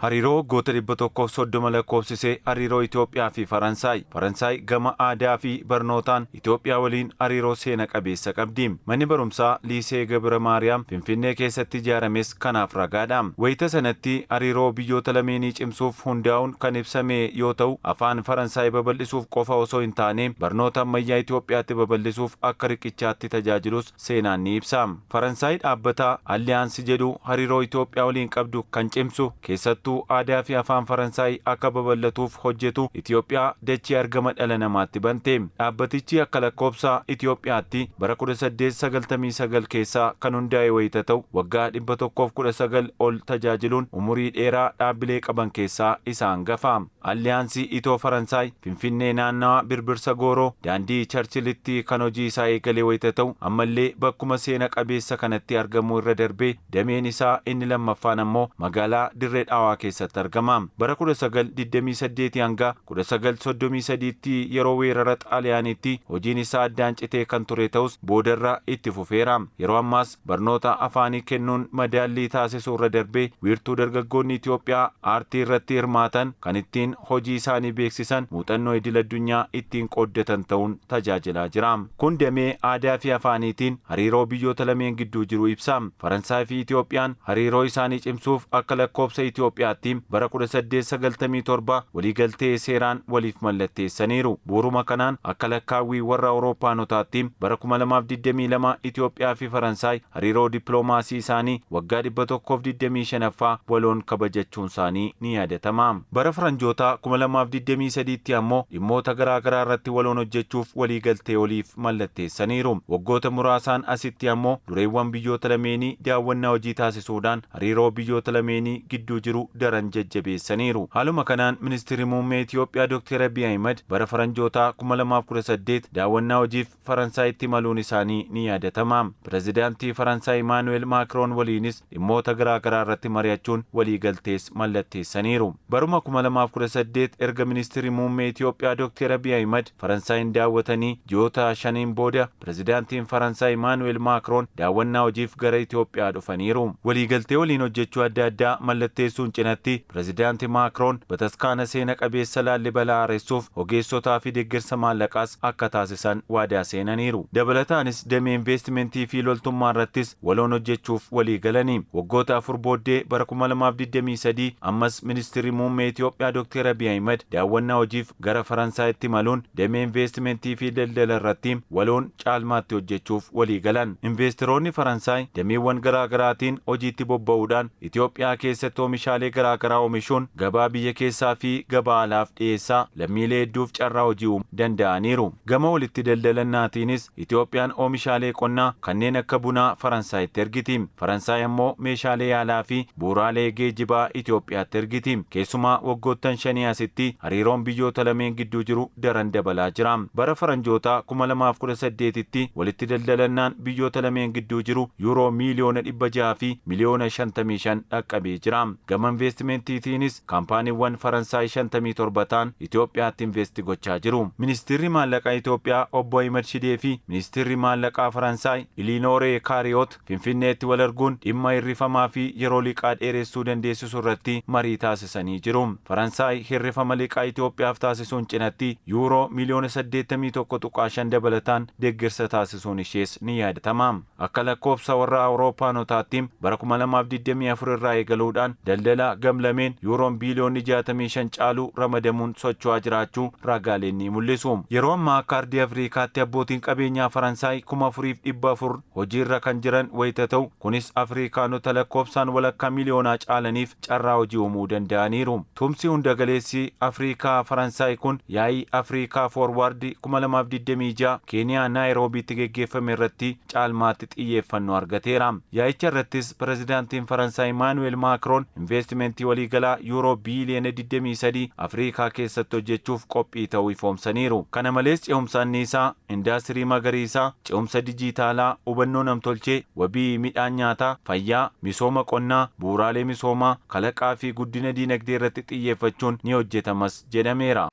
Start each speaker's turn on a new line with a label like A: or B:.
A: Hariiroo goota 130 lakkoofsisee hariiroo Itoophiyaa fi Faransaay. Faransaay gama aadaa fi barnootaan Itoophiyaa waliin hariiroo seena qabeessa qabdi. Manni barumsaa Liisee Gabra Maariyaam Finfinnee keessatti ijaarames kanaaf ragaadha. Wayita sanatti hariiroo biyyoota lameenii cimsuuf hundaa'uun kan ibsame yoo ta'u, afaan Faransaay babal'isuuf qofa osoo hin taane barnoota ammayyaa Itoophiyaatti babal'isuuf akka riqichaatti tajaajilus seenaan ni ibsa. Faransaay dhaabbata Alliyaansii jedhu hariiroo Itoophiyaa waliin qabdu kan cimsu keessattuu aadaa fi afaan Faransaay akka babal'atuuf hojjetu Itoophiyaa dachee argama dhala namaatti bante. Dhaabbatichi akka lakkoobsa Itoophiyaatti bara 1899 keessaa kan hundaa'e wayita ta'u, waggaa 119 ol tajaajiluun umurii dheeraa dhaabbilee qaban keessaa isa hangafa. Alliyaansii Itoo Faransaay Finfinnee naannawaa Birbirsa Gooroo daandii Charchilitti kan hojii isaa eegalee wayita ta'u, ammallee bakkuma seena qabeessa kanatti argamu irra darbee dameen isaa inni lammaffaan ammoo magaalaa Dirree Dhaawaa keessatti argama. Bara 1928 hanga 1933tti yeroo weerara Xaaliyaaniitti hojiin isaa addaan citee kan ture ta'us boodarra itti fufeera. Yeroo ammaas barnoota afaanii kennuun madaallii taasisuu irra darbee wiirtuu dargaggoonni Itoophiyaa aartii irratti hirmaatan kan ittiin hojii isaanii beeksisan muuxannoo idil-addunyaa ittiin qooddatan ta'uun tajaajilaa jira. Kun damee aadaa fi afaaniitiin hariiroo biyyoota lameen gidduu jiru ibsa. Faransaay fi Itoophiyaan hariiroo isaanii cimsuuf akka lakkoobsa Itoophiyaatti bara 1897 waliigaltee seeraan waliif mallatteessaniiru. Bu'uuruma kanaan akka lakkaawwii warra Awuroopaanotaatti bara 2022 Itoophiyaa fi Faransaay hariiroo dippiloomaasii isaanii waggaa 125ffaa waloon kabajachuun isaanii ni yaadatama. Bara Faranjoota 2023tti ammoo dhimmoota garaa garaa irratti waloon hojjechuuf waliigaltee waliif mallatteessaniiru. Waggoota muraasaan asitti ammoo dureewwan biyyoota lameenii daawwannaa hojii taasisuudhaan hariiroo biyyoota lameenii gidduu jiru daran jajjabeessaniiru. Haaluma kanaan ministeerri muummee Itoophiyaa Dr. Abiy Ahmed bara Faranjoota 2018 daawwannaa hojiif Faransaayitti maluun isaanii ni yaadatama. Pireezidaantii Faransaay Emmanuel Macron waliinis dhimmoota garaa garaa irratti mari'achuun waliigaltees mallatteessaniiru. Baruma 2018 erga ministeerri muummee Itoophiyaa Dr. Abiy Ahmed Faransaayinn daawwatanii ji'oota shaniin booda pireezidaantiin Faransaay Emmanuel Macron daawwannaa hojiif gara Itoophiyaa dhufaniiru. Waliigaltee waliin hojjechuu adda addaa mallatteessuun cinatti pireezidaantii Macron bataskaana seena qabeessa Laallibalaa haaressuuf ogeessotaa fi deeggarsa maallaqaas akka taasisan waadaa seenaniiru. Dabalataanis damee investimentii fi loltummaa irrattis waloon hojjechuuf walii galanii. Waggoota 4 booddee bara 2023 ammas ministeerri muummee Itoophiyaa Dr. Abiy Ahmed daawwannaa hojiif gara Faransaayitti maluun damee investimentii fi daldala irratti waloon caalmaatti hojjechuuf walii galan. Investiroonni Faransaay dameewwan garaa garaatiin hojiitti bobba'uudhaan Itoophiyaa keessatti oomishaalee garaa garaa oomishuun gabaa biyya keessaa fi gabaa alaaf dhiyeessaa lammiilee hedduuf carraa hojii uumuu danda'aniiru. Gama walitti daldalannaatiinis Itoophiyaan oomishaalee qonnaa kanneen akka bunaa Faransaayitti ergiti. Faransaay ammoo meeshaalee yaalaa fi bu'uuraalee geejjibaa Itoophiyaatti ergiti. Keessumaa waggoottan 5 asitti hariiroon biyyoota lameen gidduu jiru daran dabalaa jira. Bara Faranjoota 2018tti walitti daldalannaan biyyoota lameen gidduu jiru yuuroo miiliyoona 600 fi miliyoona 55 dhaqqabee jira. Gama investimentiitiinis kaampaaniiwwan Faransaay 57 ta'an Itoophiyaatti investi gochaa jiru. Ministeerri maallaqaa Itoophiyaa obbo Ahmed Shidee fi ministeerri maallaqaa Faransaay Iliinooree Kaariyoot Finfinneetti wal arguun dhimma hirrifamaa fi yeroo liqaa dheeressuu dandeessisu irratti marii taasisanii jiru. Faransaay hirrifama liqaa Itoophiyaaf taasisuun cinatti yuuroo miliyoona 81.5 dabalataan deeggarsa taasisuun ishees ni yaadatama. Akka lakkoobsa warra Awuroopaanotaatti bara 2024 irraa eegaluudhaan daldala gamlameen yuuroon biiliyoonni 65 caalu ramadamuun socho'aa jiraachuu ragaaleen ni mul'isu. Yeroo ammaa kaardii Afriikaatti abbootiin qabeenyaa Faransaay 4,400 hojiirra kan jiran wayita ta'u, kunis Afriikaanota lakkoobsaan walakkaa miliyoonaa caalaniif carraa hojii uumuu danda'aniiru. Tumsi hunda galeessi Afriikaa Faransaay kun yaa'ii Afriikaa Foorwaard 2026 Keeniyaa Naayiroobiitti geggeeffame irratti caalmaatti xiyyeeffannoo argateera. Yaa'icha irrattis pireezidaantiin Faransaay Emmanuel Macron investimentii waliigalaa yuuroo biiliyoona 23 Afriikaa keessatti hojjechuuf qophii ta'uu ifoomsaniiru. Kana malees ce'umsa anniisaa, indaastirii magariisaa, ce'umsa dijitaalaa, hubannoo namtolchee, wabii midhaan nyaataa, fayyaa, misooma qonnaa, bu'uuraalee misoomaa, kalaqaa fi guddina diinagdee irratti xiyyeeffachuun ni hojjetamas jedhameera.